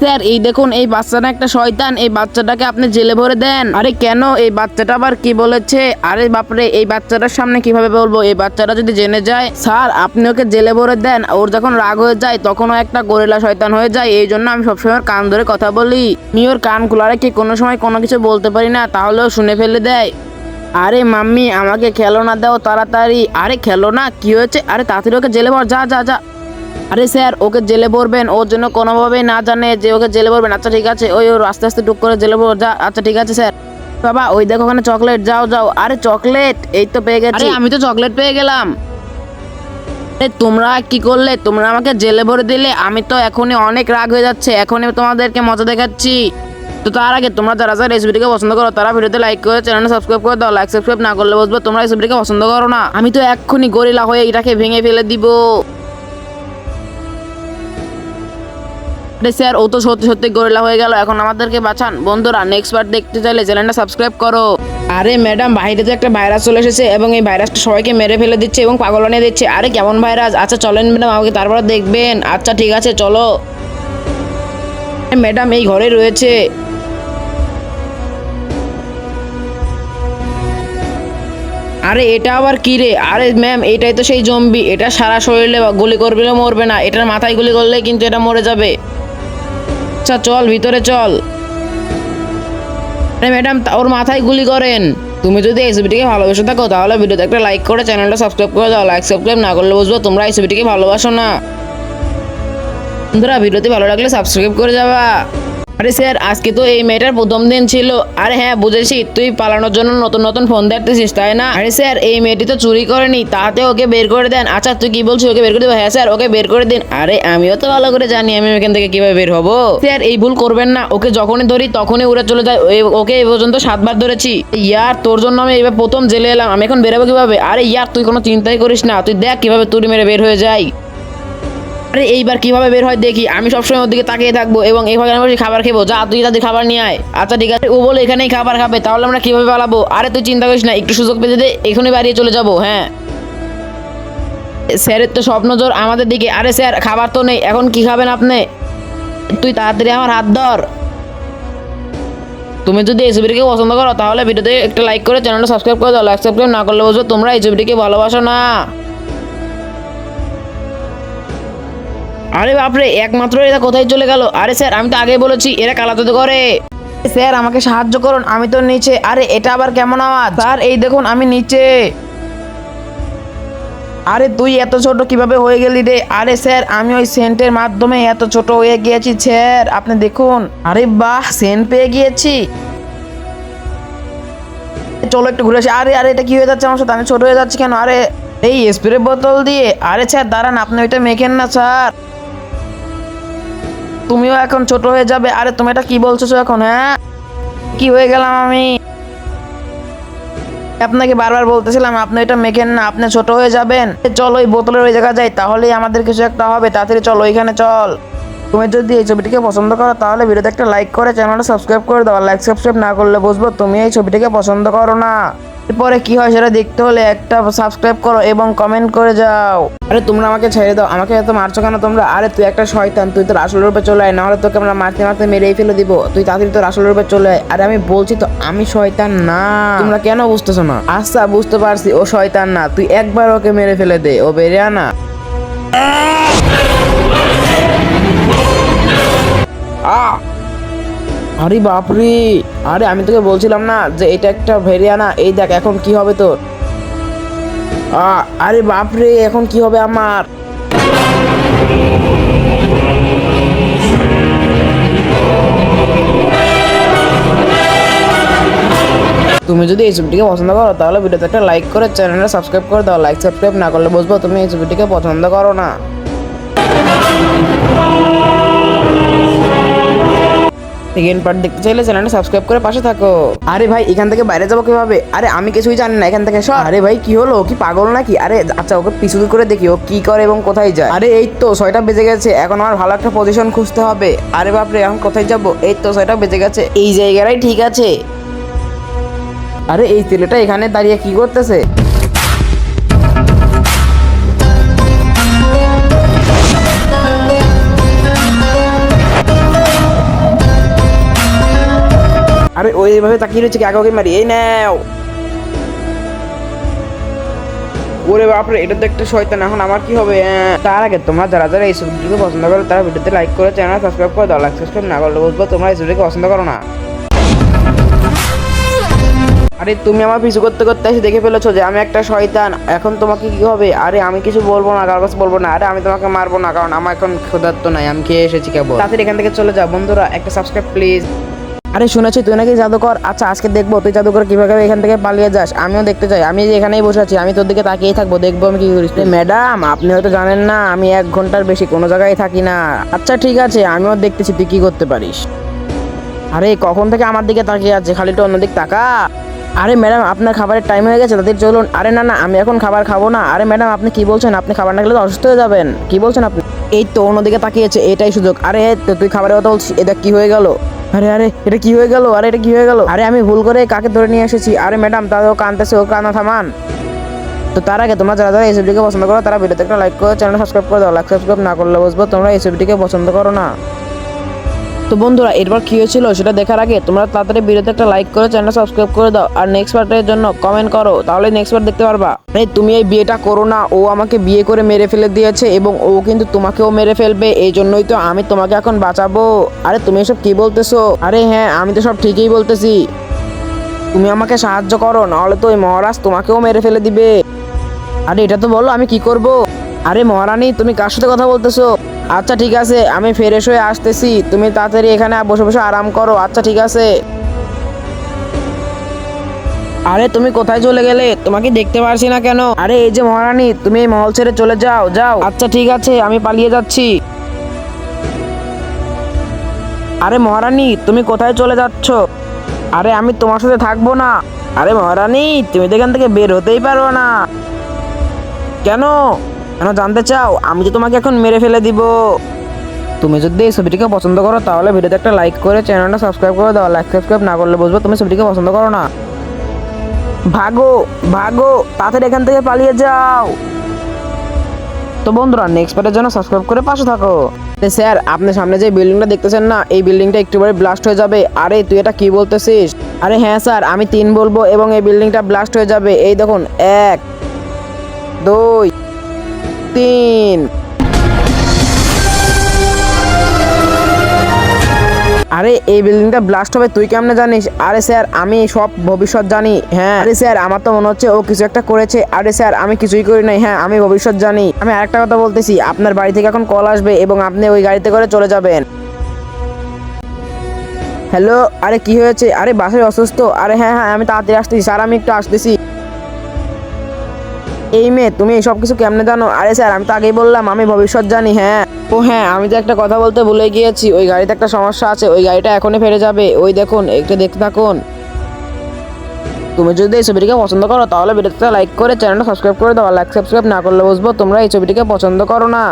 Sir এই দেখুন এই বাচ্চাটা একটা শয়তান, এই বাচ্চাটাকে আপনি জেলে ভরে দেন। আরে কেন, এই বাচ্চাটা আবার কি বলেছে? আরে বাপরে, এই বাচ্চাটার সামনে কিভাবে বলবো? এই বাচ্চাটা যদি জেনে যায়। স্যার আপনি ওকে জেলে ভরে দেন, ওর যখন রাগ হয়ে যায় তখন ও একটা গরিলা শয়তান হয়ে যায়। এই জন্য আমি সবসময় ওর কান ধরে কথা বলি, আমি ওর কান খোলা রেখে কোনো সময় কোনো কিছু বলতে পারি না, তাহলেও শুনে ফেলে দেয়। আরে মাম্মি আমাকে খেলো না, দাও তাড়াতাড়ি। আরে খেলো না, কি হয়েছে? আরে তাড়াতাড়ি ওকে জেলে ভর, যা যা যা। আরে স্যার ওকে জেলে ভরবেন, ওর জন্য কোনোভাবেই না জানে যে ওকে জেলে ভরবেন। আচ্ছা ঠিক আছে, ওই ওর আস্তে আস্তে টুক করে জেলে ভর, যা। আচ্ছা ঠিক আছে স্যার। বাবা ওই দেখো ওখানে চকলেট, যাও যাও। আরে চকলেট, এই তো পেয়ে গেছি। আমি তো চকলেট পেয়ে গেলাম। তোমরা কি করলে? তোমরা আমাকে জেলে ভরে দিলে। আমি তো এখনই অনেক রাগ হয়ে যাচ্ছে, এখনই তোমাদেরকে মজা দেখাচ্ছি। তো তার আগে তোমরা যারা যারা রেসিপিটিকে পছন্দ করো তারা ভিডিওতে লাইক করে চ্যানেলটা সাবস্ক্রাইব করে দাও। লাইক সাবস্ক্রাইব না করলে বুঝবো তোমরা রেসিপিটিকে পছন্দ করো না। আমি তো এক্ষুনি গরিলা হয়ে এটাকে ভেঙে ফেলে দিব। স্যার ও তো সত্যি সত্যি গরিলা হয়ে গেল, এখন আমাদেরকে বাঁচান। বন্ধুরা নেক্সট পার্ট দেখতে চাইলে চ্যানেলটা সাবস্ক্রাইব করো। আরে ম্যাডাম, বাইরে তো একটা ভাইরাস চলে এসেছে এবং এই ভাইরাসটা সবাইকে মেরে ফেলে দিচ্ছে এবং পাগল বানিয়ে দিচ্ছে। আরে কেমন ভাইরাস? আচ্ছা চলেন ম্যাডাম, আমাকে তারপর দেখবেন। আচ্ছা ঠিক আছে চলো। ম্যাডাম এই ঘরে রয়েছে। আরে এটা আবার কি রে? আরে ম্যাম এটাই তো সেই জম্বি, এটা সারা শরীরে গুলি করবে মরবে না, এটার মাথায় গুলি করলে কিন্তু এটা মরে যাবে। আচ্ছা চল ভিতরে চল। আরে ম্যাডাম ওর মাথায় গুলি করেন। তুমি যদি এই ছবিটিকে ভালোবেসে থাকো তাহলে ভিডিওতে একটা লাইক করে চ্যানেলটা সাবস্ক্রাইব করে দাও। লাইক সাবস্ক্রাইব না করলে বুঝবো তোমরা এই ছবিটিকে ভালোবাসো না। বন্ধুরা ভিডিওটি ভালো লাগলে সাবস্ক্রাইব করে যাবা। আরে স্যার আজকে তো এই মেয়েটার প্রথম দিন ছিল। আরে হ্যাঁ বুঝেছি, তুই পালানোর জন্য নতুন নতুন ফোন দেখতেছিস তাই না? আরে স্যার এই মেয়েটি তো চুরি করেনি, তাতে ওকে বের করে দেন। আচ্ছা তুই কি বলছিস, ওকে বের করে দেবো? হ্যাঁ স্যার ওকে বের করে দিন। আরে আমিও তো ভালো করে জানি আমি এখান থেকে কিভাবে বের হবো। স্যার এই ভুল করবেন না, ওকে যখনই ধরি তখনই উড়ে চলে যায়। ওকে এই পর্যন্ত 7 বার ধরেছি। ইয়ার তোর জন্য আমি এবার প্রথম জেলে এলাম, আমি এখন বেরোবো কিভাবে? আরে ইয়ার তুই কোনো চিন্তাই করিস না, তুই দেখ কিভাবে তুড়ি মেরে বের হয়ে যায়। আরে এইবার কিভাবে বের হয় দেখি, আমি সবসময় ওর দিকে তাকিয়ে থাকবো এবং এইভাবে আমি খাবার খেবো। যা তুই তাদের খাবার নিয়ে আয়। আচ্ছা ঠিক আছে, ও বলে এখানেই খাবার খাবে, তাহলে আমরা কিভাবে পালাবো? আরে তুই চিন্তা করিস না, একটু সুযোগ পেতে দে, এখনই বাড়িয়ে চলে যাবো। হ্যাঁ স্যারের তো স্বপ্ন জোর আমাদের দিকে। আরে স্যার খাবার তো নেই, এখন কি খাবেন আপনি? তুই তাড়াতাড়ি আমার হাত ধর। তুমি যদি এই ছবিটিকে পছন্দ করো তাহলে ভিডিওতে একটা লাইক করে চ্যানেলটা সাবস্ক্রাইব করে দাও। লাইক সাবস্ক্রাইব না করলে বুঝবো তোমরা এই ছবিটিকে ভালোবাসো না। আরে বাপরে, একমাত্র এরা কোথায় চলে গেল? আরে স্যার আমি তো আগেই বলেছি এরা কালাতে করে। স্যার আমাকে সাহায্য করুন, আমি তো নিচে। আরে এটা আবার কেমন আওয়াজ? স্যার এই দেখুন আমি নিচে। আরে তুই এত ছোট কিভাবে হয়ে গেলি রে? আরে স্যার আমি ওই সেন্টের মাধ্যমে এত ছোট হয়ে গিয়েছি স্যার, আপনি দেখুন। আরে বাহ, সেন্ট পেয়ে গিয়েছি। চলো একটু ঘুরে আসি। আরে আরে এটা কি হয়ে যাচ্ছে আমার সাথে? আমি ছোট হয়ে যাচ্ছি কেন? আরে এই স্প্রে বোতল দিয়ে। আরে স্যার দাঁড়ান, আপনি ওইটা মেখেন না স্যার, তুমিও এখন ছোট হয়ে যাবে। আরে তুমি এটা কি বলছো এখন? হ্যাঁ কি হয়ে গেলাম আমি? আপনাকে বারবার বলতেছিলাম আপনি এটা মেখেন না, আপনি ছোট হয়ে যাবেন। চলো ওই বোতলের ওই জায়গা যাই, তাহলেই আমাদের কিছু একটা হবে। তাড়াতাড়ি চলো ওইখানে চল। তুমি যদি এই ছবিটিকে পছন্দ করো তাহলে ভিডিওতে একটা লাইক করে চ্যানেলটা সাবস্ক্রাইব করে দাও। লাইক সাবস্ক্রাইব না করলে বুঝবো তুমি এই ছবিটিকে পছন্দ করো না। এরপরে কি হয় সেটা দেখতে হলে একটা সাবস্ক্রাইব করো এবং কমেন্ট করে যাও। আরে তোমরা আমাকে ছেড়ে দাও, আমাকে এত মারছো কেন তোমরা? আরে তুই একটা শয়তান, তুই তোর আসল রূপে চলে আয়, নাহলে তোকে আমরা মারতে মারতে মেরেই ফেলে দিব। তুই তাড়াতাড়ি তোর আসল রূপে চলে আয়। আরে আমি বলছি তো আমি শয়তান না, তোমরা কেন বুঝতেছো না? আচ্ছা বুঝতে পারছি, ও শয়তান না, তুই একবার ওকে মেরে ফেলে দে, ও বেরিয়ে না। আরে বাপরে, আরে আমি তোকে বলছিলাম না যে এটা একটা ভেরিয়ানা। এই দেখ এখন কি হবে তোর। আরে বাপরে, এখন কি হবে আমার? তুমি যদি এই ছবিটিকে পছন্দ করো তাহলে ভিডিওতে একটা লাইক করে চ্যানেলটা সাবস্ক্রাইব করে দাও। লাইক সাবস্ক্রাইব না করলে বুঝবো তুমি এই ছবিটিকে পছন্দ করো না। সেকেন্ড পার্ট দেখতে চাইলে চ্যানেলটা সাবস্ক্রাইব করে পাশে থাকো। আরে ভাই এখান থেকে বাইরে যাবো কিভাবে? আরে আমি কিছুই জানি না, এখান থেকে সর। আরে ভাই কি হলো, কি পাগল নাকি? আরে আচ্ছা ওকে পিছু করে দেখি ও কি করে এবং কোথায় যায়। আরে এই তো 6টা বেজে গেছে, এখন আমার ভালো একটা পজিশন খুঁজতে হবে। আরে বাপরে এখন কোথায় যাবো? এই তো 6টা বেজে গেছে, এই জায়গাটাই ঠিক আছে। আরে এই ছেলেটা এখানে দাঁড়িয়ে কি করতেছে? আরে ওইভাবে তাকিয়ে রয়েছে কি, আগে ওকে মারি। এই নাও। ওরে বাপরে, এটা তো একটা শয়তান, এখন আমার কি হবে? তার আগে তোমরা যারা যারা এই ছবিটিকে পছন্দ করো তারা ভিডিওতে লাইক করে চ্যানেল সাবস্ক্রাইব করে দাও। লাইক সাবস্ক্রাইব না করলে বুঝবো তোমরা এই ছবিটিকে পছন্দ করো না। আরে তুমি আমার পিছু করতে করতে এসে দেখে ফেলেছো যে আমি একটা শয়তান, এখন তোমাকে কি হবে? আরে আমি কিছু বলবো না, কারোর কাছে বলবো না। আরে আমি তোমাকে মারবো না, কারণ আমার এখন ক্ষুধার্ত নাই, আমি খেয়ে এসেছি কেবল। তাড়াতাড়ি এখান থেকে চলে যাও। বন্ধুরা একটা সাবস্ক্রাইব প্লিজ। আরে শুনেছি তুই নাকি জাদুকর। আচ্ছা আজকে দেখবো তুই জাদুকর কিভাবে এখান থেকে পালিয়ে যাস, আমিও দেখতে চাই। আমি যে এখানেই বসে আছি, আমি তোর দিকে তাকিয়েই থাকবো, দেখবো আমি কি করিস। ম্যাডাম আপনি হয়তো জানেন না আমি 1 ঘন্টার বেশি কোনো জায়গায় থাকি না। আচ্ছা ঠিক আছে, আমিও দেখতেছি তুই কি করতে পারিস। আরে কখন থেকে আমার দিকে তাকিয়ে আছে, খালি তো অন্যদিক তাকা। আরে ম্যাডাম আপনার খাবারের টাইম হয়ে গেছে, তাদের চলুন। আরে না না, আমি এখন খাবার খাবো না। আরে ম্যাডাম আপনি কি বলছেন? আপনি খাবার না খেলে তো অসুস্থ হয়ে যাবেন। কি বলছেন আপনি? এই তো অন্যদিকে তাকিয়েছে, এটাই সুযোগ। আরে তুই খাবারের কথা বলছিস, এটা কি হয়ে গেল? আরে আরে এটা কি হয়ে গেল? আরে এটা কি হয়ে গেল? আরে আমি ভুল করে কাকে ধরে নিয়ে এসেছি। আরে ম্যাডাম তাদের ও কাঁদতেছে, ও কান্না থামান। তো তার আগে তোমরা যারা যারা এই ছবিটিকে পছন্দ করো তারা ভিডিওতে একটা লাইক করে চ্যানেল সাবস্ক্রাইব করে দাও। লাইক সাবস্ক্রাইব না করলে বুঝবো তোমরা এই ছবিটিকে পছন্দ করো না। তো বন্ধুরা এরপর কি হয়েছিল সেটা দেখার আগে তোমরা তাড়াতাড়ি ভিডিওতে একটা লাইক করে চ্যানেল সাবস্ক্রাইব করে দাও, আর নেক্সট পার্টের জন্য কমেন্ট করো, তাহলে নেক্সট পার্ট দেখতে পারবা। আরে তুমি এই বিয়েটা করো না, ও আমাকে বিয়ে করে মেরে ফেলে দিয়েছে এবং ও কিন্তু তোমাকেও মেরে ফেলবে, এই জন্যই তো আমি তোমাকে এখন বাঁচাবো। আরে তুমি এসব কি বলতেছো? আরে হ্যাঁ আমি তো সব ঠিকই বলতেছি, তুমি আমাকে সাহায্য করো, নাহলে তো ওই মহারাজ তোমাকেও মেরে ফেলে দিবে। আরে এটা তো বলো আমি কি করব? আরে মহারানী তুমি কার সাথে কথা বলতেছো? আচ্ছা ঠিক আছে আমি ফ্রেশ হয়ে আসতেছি, তুমি তাড়াতাড়ি এখানে বসে বসে আরাম করো। আচ্ছা ঠিক আছে। আরে তুমি কোথায় চলে গেলে? তোমাকে দেখতে পারছি না কেন? আরে এই যে মহারানী, তুমি এই মহল ছেড়ে চলে যাও যাও। আচ্ছা ঠিক আছে আমি পালিয়ে যাচ্ছি। আরে মহারানী তুমি কোথায় চলে যাচ্ছ? আরে আমি তোমার সাথে থাকবো না। আরে মহারানী তুমি তো এখান থেকে বের হতেই পারো না। কেন কেন জানতে চাও? আমি তো তোমাকে এখন মেরে ফেলে দিব। তুমি যদি এই ছবিটিকে পছন্দ করো তাহলে ভিডিওতে একটা লাইক করে চ্যানেলটা সাবস্ক্রাইব করে দাও। লাইক সাবস্ক্রাইব না করলে বুঝবো তুমি ছবিটিকে পছন্দ করো না। ভাগো ভাগো, তাড়াতাড়ি এখান থেকে পালিয়ে যাও। তো বন্ধুরা নেক্সট পার্টের জন্য সাবস্ক্রাইব করে পাশে থাকো। স্যার আপনি সামনে যে বিল্ডিংটা দেখতেছেন না, এই বিল্ডিংটা একটুবারে ব্লাস্ট হয়ে যাবে। আরে তুই এটা কি বলতেছিস? আরে হ্যাঁ স্যার আমি 3 বলবো এবং এই বিল্ডিংটা ব্লাস্ট হয়ে যাবে। এই দেখুন 1 2 3। আরে এই বিল্ডিংটা ব্লাস্ট হবে তুই কেমনে জানিস? আরে স্যার আমি সব ভবিষ্যৎ জানি। হ্যাঁ আরে স্যার আমার তো মনে হচ্ছে ও কিছু একটা করেছে। আরে স্যার আমি কিছুই করি নাই। হ্যাঁ আমি ভবিষ্যৎ জানি। আমি আরেকটা কথা বলতেছি, আপনার বাড়ি থেকে এখন কল আসবে এবং আপনি ওই গাড়িতে করে চলে যাবেন। হ্যালো আরে কি হয়েছে? আরে বাসায় অসুস্থ। আরে হ্যাঁ হ্যাঁ আমি তাড়াতাড়ি আসতেছি স্যার, আমি একটু আসতেছি। এই মেয়ে তুমি সব কিছু কেমনে জানো? আরে স্যার আমি তো আগেই বললাম আমি ভবিষ্যৎ জানি। হ্যাঁ ও হ্যাঁ আমি তো একটা কথা বলতে ভুলে গিয়েছি, ওই গাড়িতে একটা সমস্যা আছে, ওই গাড়িটা এখনই ফেরে যাবে। ওই দেখুন একটু দেখতে থাকুন। তুমি যদি এই ছবিটিকে পছন্দ করো তাহলে ভিডিওতে লাইক করে চ্যানেলটা সাবস্ক্রাইব করে দাও। লাইক সাবস্ক্রাইব না করলে বুঝবো তোমরা এই ছবিটিকে পছন্দ করো না।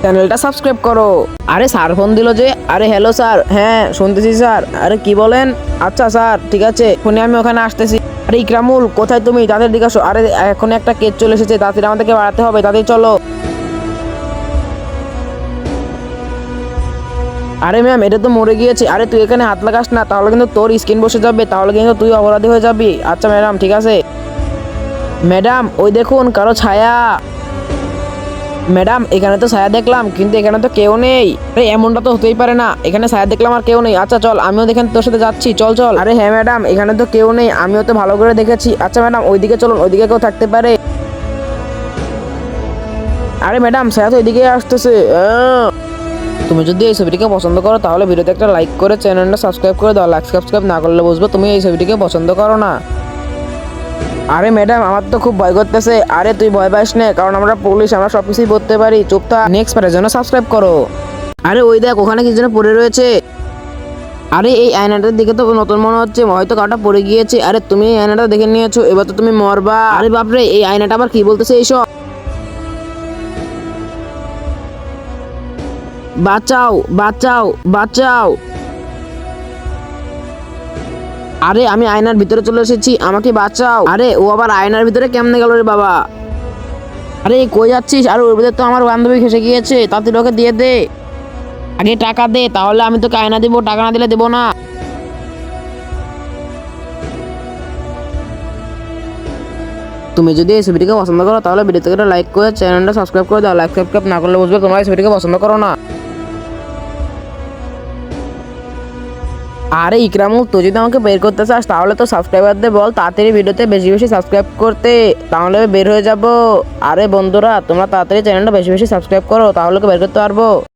চ্যানেলটা সাবস্ক্রাইব করো। আরে স্যার ফোন দিল যে। আরে হ্যালো স্যার। হ্যাঁ শুনতেছি স্যার। আরে কি বলেন? আচ্ছা স্যার ঠিক আছে ফোনে আমি ওখানে আসতেছি। আরে ইকরামুল কোথায় তুমি? তাদের দিকে আসো। আরে এখন একটা কেস চলে এসেছে, তাড়াতাড়ি আমাদেরকে বাড়াতে হবে, তাড়াতাড়ি চলো। আরে ম্যাম এটা তো মরে গিয়েছে। আরে তুই এখানে হাত লাগাস না, তাহলে কিন্তু তোর স্কিন বসে যাবে, তাহলে কিন্তু তুই অপরাধী হয়ে যাবি। আচ্ছা ম্যাডাম ঠিক আছে। ম্যাডাম ওই দেখুন কারো ছায়া। ম্যাডাম এখানে তো ছায়া দেখলাম কিন্তু এখানে তো কেউ নেই। আরে এমনটা তো হতেই পারে না, এখানে ছায়া দেখলাম আর কেউ নেই। আচ্ছা চল আমিও দেখেন তোর সাথে যাচ্ছি, চল চল। আরে হ্যাঁ ম্যাডাম এখানে তো কেউ নেই, আমিও তো ভালো করে দেখেছি। আচ্ছা ম্যাডাম ওইদিকে চলুন, ওইদিকে কেউ থাকতে পারে। আরে ম্যাডাম ছায়া তো এদিকে আসতেছে। তুমি যদি এই ছবিটিকে পছন্দ করো তাহলে ভিডিওতে একটা লাইক করে চ্যানেলটা সাবস্ক্রাইব করে দাও। লাইক সাবস্ক্রাইব না করলে বুঝবো তুমি এই ছবিটিকে পছন্দ করো না। আরে ম্যাডাম আমার তো খুব ভয় করতেছে। আরে তুই ভয় পাস না, কারণ আমরা পুলিশ, আমরা সবকিছুই বলতে পারি। চুপ থাক। নেক্সট পার্টের জন্য সাবস্ক্রাইব করো। আরে ওই দেখ ওখানে কি যেন পড়ে রয়েছে। আরে এই আয়নাটার দিকে তো নতুন মনে হচ্ছে, হয়তো কাটা পড়ে গিয়েছে। আরে তুমি এই আয়নাটা দেখে নিয়েছো, এবার তো তুমি মরবা। আরে বাপরে এই আয়নাটা আবার কি বলতেছে এইসব? বাঁচাও বাঁচাও বাঁচাও। আরে আমি আয়নার ভিতরে চলে এসেছি, আমাকে বাঁচাও। আরে ও আবার আয়নার ভিতরে কেমনে গেল রে বাবা? আরে কই যাচ্ছিস? আর ওর ভিতরে তো আমার বান্ধবী ফেসে গিয়েছে, তাতে ওকে দিয়ে দে। আগে টাকা দে, তাহলে আমি তোকে আয়না দিব, টাকা না দিলে দেবো না। তুমি যদি এই ছবিটিকে পছন্দ করো তাহলে ভিডিওতে একটা লাইক করে চ্যানেলটা সাবস্ক্রাইব করে দাও। লাইক সাবস্ক্রাইব না করলে বুঝবে তোমরা এই ছবিটিকে পছন্দ করো না। আরে ইকরামুল, তুই যদি আমাকে বের করতে চাস তাহলে তো সাবস্ক্রাইবারদের বল তাড়াতাড়ি ভিডিওতে বেশি বেশি সাবস্ক্রাইব করতে, তাহলে বের হয়ে যাব। আরে বন্ধুরা, তোমরা তাড়াতাড়ি চ্যানেলটা বেশি বেশি সাবস্ক্রাইব করো, তাহলে বের করতে পারবো।